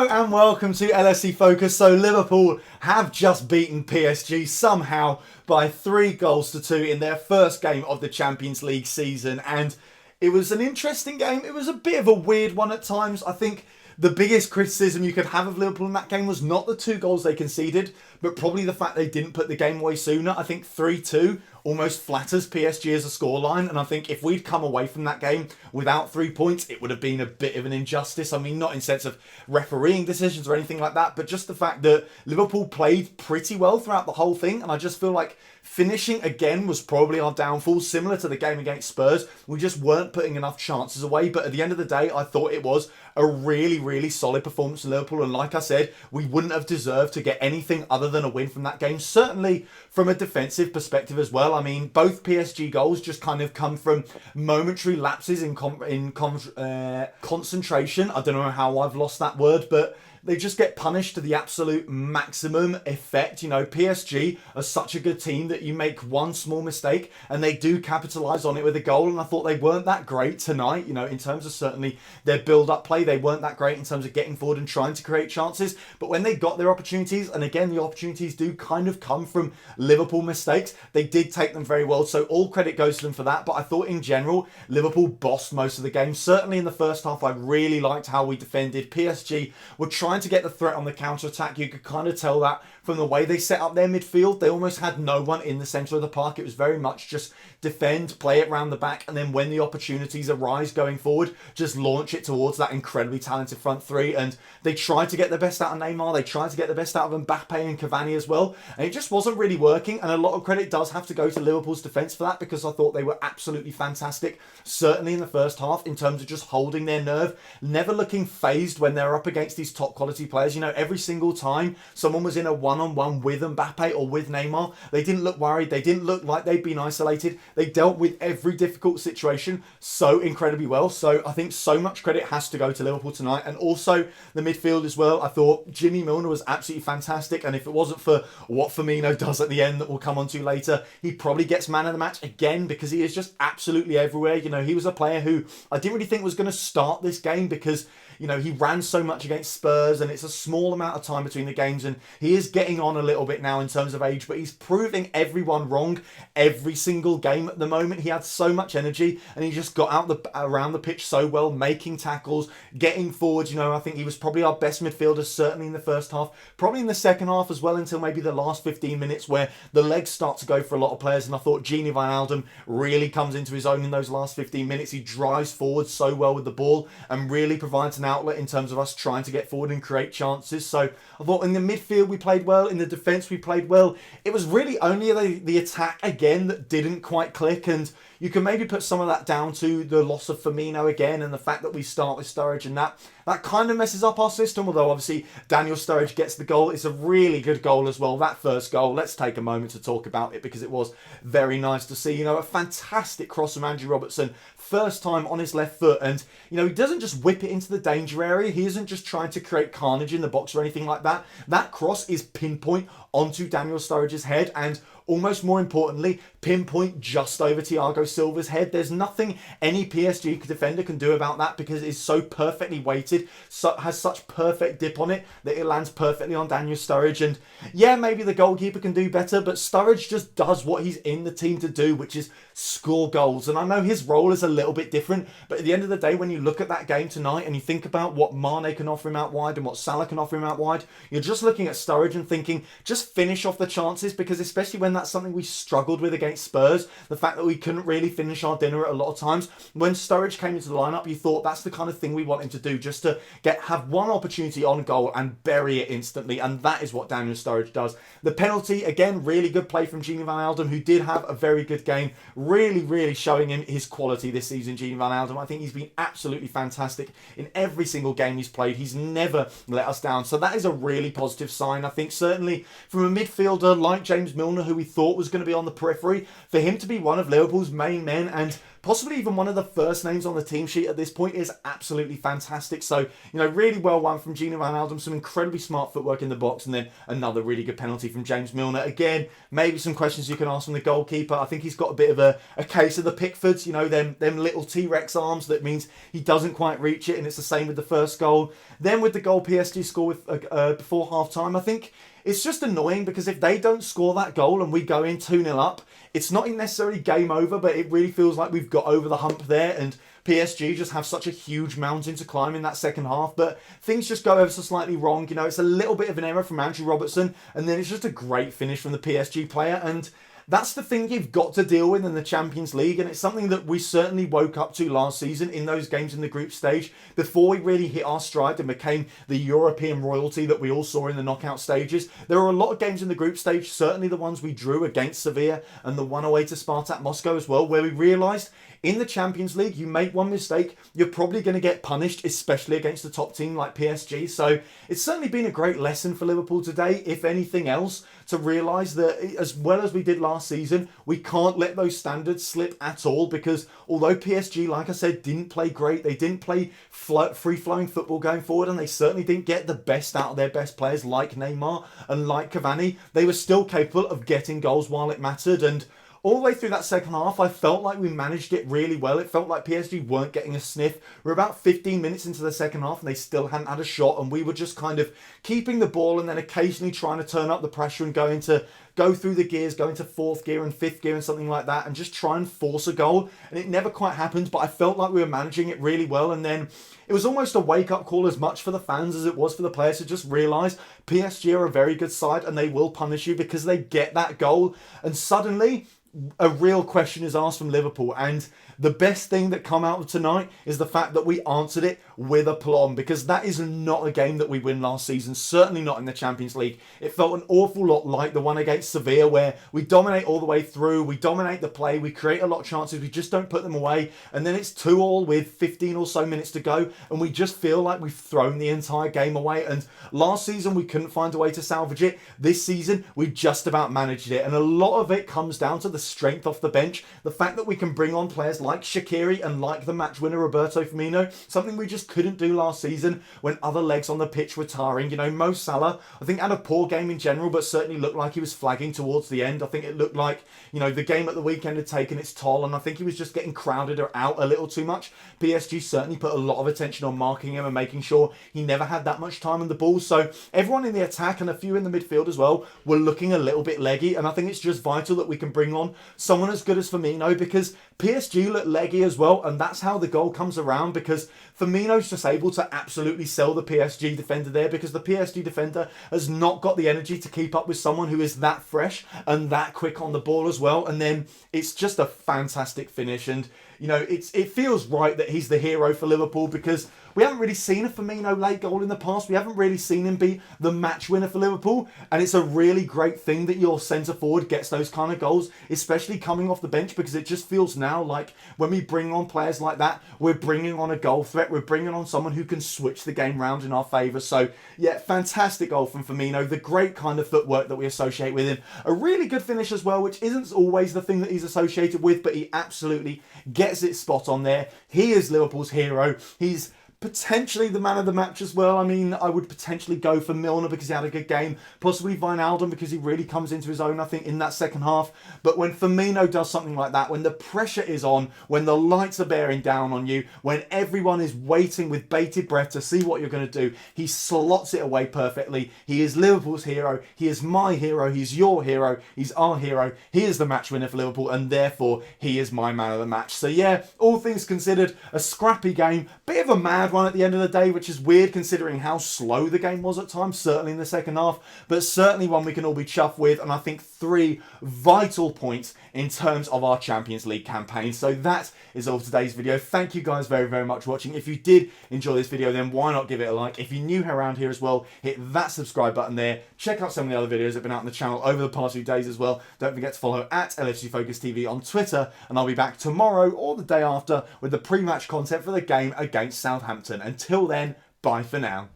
Hello and welcome to LSC Focus. So Liverpool have just beaten PSG somehow by 3-2 in their first game of the Champions League season, and it was an interesting game. It was a bit of a weird one at times. I think the biggest criticism you could have of Liverpool in that game was not the 2 goals they conceded, but probably the fact they didn't put the game away sooner. I think 3-2 almost flatters PSG as a scoreline, and I think if we'd come away from that game without 3 points, it would have been a bit of an injustice. I mean, not in sense of refereeing decisions or anything like that, but just the fact that Liverpool played pretty well throughout the whole thing, and I just feel like finishing again was probably our downfall, similar to the game against Spurs. We just weren't putting enough chances away, but at the end of the day, I thought it was a really, really solid performance from Liverpool, and like I said, we wouldn't have deserved to get anything other than a win from that game, certainly from a defensive perspective as well. I mean, both PSG goals just kind of come from momentary lapses in concentration. I don't know how I've lost that word, but they just get punished to the absolute maximum effect. You know, PSG are such a good team that you make one small mistake and they do capitalise on it with a goal. And I thought they weren't that great tonight, you know, in terms of certainly their build-up play. They weren't that great in terms of getting forward and trying to create chances. But when they got their opportunities, and again, the opportunities do kind of come from Liverpool mistakes, they did take them very well. So all credit goes to them for that. But I thought in general, Liverpool bossed most of the game. Certainly in the first half, I really liked how we defended. PSG were trying to get the threat on the counter-attack. You could kind of tell that from the way they set up their midfield. They almost had no one in the centre of the park. It was very much just defend, play it round the back, and then when the opportunities arise going forward, just launch it towards that incredibly talented front three. And they tried to get the best out of Neymar. They tried to get the best out of Mbappe and Cavani as well. And it just wasn't really working. And a lot of credit does have to go to Liverpool's defence for that, because I thought they were absolutely fantastic, certainly in the first half, in terms of just holding their nerve, never looking phased when they're up against these top quality players. You know, every single time someone was in a one-on-one with Mbappe or with Neymar, they didn't look worried. They didn't look like they'd been isolated. They dealt with every difficult situation so incredibly well. So I think so much credit has to go to Liverpool tonight. And also the midfield as well. I thought Jimmy Milner was absolutely fantastic. And if it wasn't for what Firmino does at the end that we'll come on to later, he probably gets man of the match again, because he is just absolutely everywhere. You know, he was a player who I didn't really think was going to start this game, because you know, he ran so much against Spurs and it's a small amount of time between the games, and he is getting on a little bit now in terms of age, but he's proving everyone wrong every single game at the moment. He had so much energy and he just got out around the pitch so well, making tackles, getting forward. You know, I think he was probably our best midfielder, certainly in the first half, probably in the second half as well, until maybe the last 15 minutes where the legs start to go for a lot of players. And I thought Gini Wijnaldum really comes into his own in those last 15 minutes. He drives forward so well with the ball and really provides an outlet in terms of us trying to get forward and create chances. So I thought in the midfield we played well, in the defence we played well. It was really only the attack again that didn't quite click, and you can maybe put some of that down to the loss of Firmino again, and the fact that we start with Sturridge, and that kind of messes up our system. Although obviously Daniel Sturridge gets the goal. It's a really good goal as well. That first goal, let's take a moment to talk about it, because it was very nice to see. You know, a fantastic cross from Andrew Robertson, first time on his left foot, and you know, he doesn't just whip it into the danger area. He isn't just trying to create carnage in the box or anything like that. That cross is pinpoint onto Daniel Sturridge's head, and almost more importantly, pinpoint just over Thiago Silva's head. There's nothing any PSG defender can do about that, because it's so perfectly weighted, has such perfect dip on it, that it lands perfectly on Daniel Sturridge. And yeah, maybe the goalkeeper can do better, but Sturridge just does what he's in the team to do, which is score goals. And I know his role is a little bit different, but at the end of the day, when you look at that game tonight and you think about what Mane can offer him out wide and what Salah can offer him out wide, you're just looking at Sturridge and thinking, just finish off the chances, because especially when that's something we struggled with against Spurs, the fact that we couldn't really finish our dinner at a lot of times. When Sturridge came into the lineup, you thought that's the kind of thing we want him to do, just to have one opportunity on goal and bury it instantly, and that is what Daniel Sturridge does. The penalty, again, really good play from Gini Wijnaldum, who did have a very good game, really showing him his quality this season. Gini Wijnaldum, I think he's been absolutely fantastic in every single game he's played. He's never let us down, so that is a really positive sign. I think certainly from a midfielder like James Milner, who we thought was going to be on the periphery, for him to be one of Liverpool's main men and possibly even one of the first names on the team sheet at this point, is absolutely fantastic. So, really well won from Gini Wijnaldum, some incredibly smart footwork in the box, and then another really good penalty from James Milner. Again, maybe some questions you can ask from the goalkeeper. I think he's got a bit of a case of the Pickfords, them little T-Rex arms that means he doesn't quite reach it, and it's the same with the first goal. Then with the goal PSG scored before half-time, I think it's just annoying because if they don't score that goal and we go in 2-0 up, it's not necessarily game over, but it really feels like we've got over the hump there, and PSG just have such a huge mountain to climb in that second half, but things just go ever so slightly wrong. It's a little bit of an error from Andrew Robertson, and then it's just a great finish from the PSG player, and that's the thing you've got to deal with in the Champions League, and it's something that we certainly woke up to last season in those games in the group stage before we really hit our stride and became the European royalty that we all saw in the knockout stages. There were a lot of games in the group stage, certainly the ones we drew against Sevilla and the one away to Spartak Moscow as well, where we realised in the Champions League, you make one mistake, you're probably going to get punished, especially against a top team like PSG. So it's certainly been a great lesson for Liverpool today, if anything else, to realise that as well as we did last season, we can't let those standards slip at all, because although PSG, like I said, didn't play great, they didn't play free-flowing football going forward, and they certainly didn't get the best out of their best players like Neymar and like Cavani, they were still capable of getting goals while it mattered. And all the way through that second half, I felt like we managed it really well. It felt like PSG weren't getting a sniff. We're about 15 minutes into the second half and they still hadn't had a shot, and we were just kind of keeping the ball and then occasionally trying to turn up the pressure and go through the gears, go into fourth gear and fifth gear and something like that, and just try and force a goal. And it never quite happened, but I felt like we were managing it really well. And then it was almost a wake-up call as much for the fans as it was for the players to just realise PSG are a very good side and they will punish you because they get that goal. And suddenly a real question is asked from Liverpool, and the best thing that come out of tonight is the fact that we answered it with aplomb, because that is not a game that we win last season, certainly not in the Champions League. It felt an awful lot like the one against Sevilla, where we dominate all the way through, we dominate the play, we create a lot of chances, we just don't put them away, and then it's 2-2 with 15 or so minutes to go, and we just feel like we've thrown the entire game away. And last season we couldn't find a way to salvage it. This season we just about managed it, and a lot of it comes down to the strength off the bench, the fact that we can bring on players like Shaqiri and like the match winner Roberto Firmino, something we just couldn't do last season when other legs on the pitch were tiring. Mo Salah, I think, had a poor game in general, but certainly looked like he was flagging towards the end. I think it looked like, the game at the weekend had taken its toll, and I think he was just getting crowded out a little too much. PSG certainly put a lot of attention on marking him and making sure he never had that much time on the ball. So everyone in the attack and a few in the midfield as well were looking a little bit leggy, and I think it's just vital that we can bring on someone as good as Firmino, because PSG look leggy as well, and that's how the goal comes around, because Firmino's just able to absolutely sell the PSG defender there, because the PSG defender has not got the energy to keep up with someone who is that fresh and that quick on the ball as well. And then it's just a fantastic finish, and it feels right that he's the hero for Liverpool, because we haven't really seen a Firmino late goal in the past. We haven't really seen him be the match winner for Liverpool, and it's a really great thing that your centre forward gets those kind of goals, especially coming off the bench, because it just feels now like when we bring on players like that, we're bringing on a goal threat, we're bringing on someone who can switch the game round in our favour. So yeah, fantastic goal from Firmino, the great kind of footwork that we associate with him, a really good finish as well, which isn't always the thing that he's associated with, but he absolutely gets it spot on there. He is Liverpool's hero. He's potentially the man of the match as well. I mean, I would potentially go for Milner because he had a good game, possibly Wijnaldum because he really comes into his own, I think, in that second half. But when Firmino does something like that, when the pressure is on, when the lights are bearing down on you, when everyone is waiting with bated breath to see what you're going to do, he slots it away perfectly. He is Liverpool's hero. He is my hero. He's your hero. He's our hero. He is the match winner for Liverpool, and therefore he is my man of the match. So yeah, all things considered, a scrappy game, bit of a mad one at the end of the day, which is weird considering how slow the game was at times, certainly in the second half, but certainly one we can all be chuffed with, and I think 3 vital points in terms of our Champions League campaign. So that is all for today's video. Thank you guys very, very much for watching. If you did enjoy this video, then why not give it a like? If you're new around here as well, hit that subscribe button there. Check out some of the other videos that have been out on the channel over the past few days as well. Don't forget to follow at LFC Focus TV on Twitter, and I'll be back tomorrow or the day after with the pre-match content for the game against Southampton. Until then, bye for now.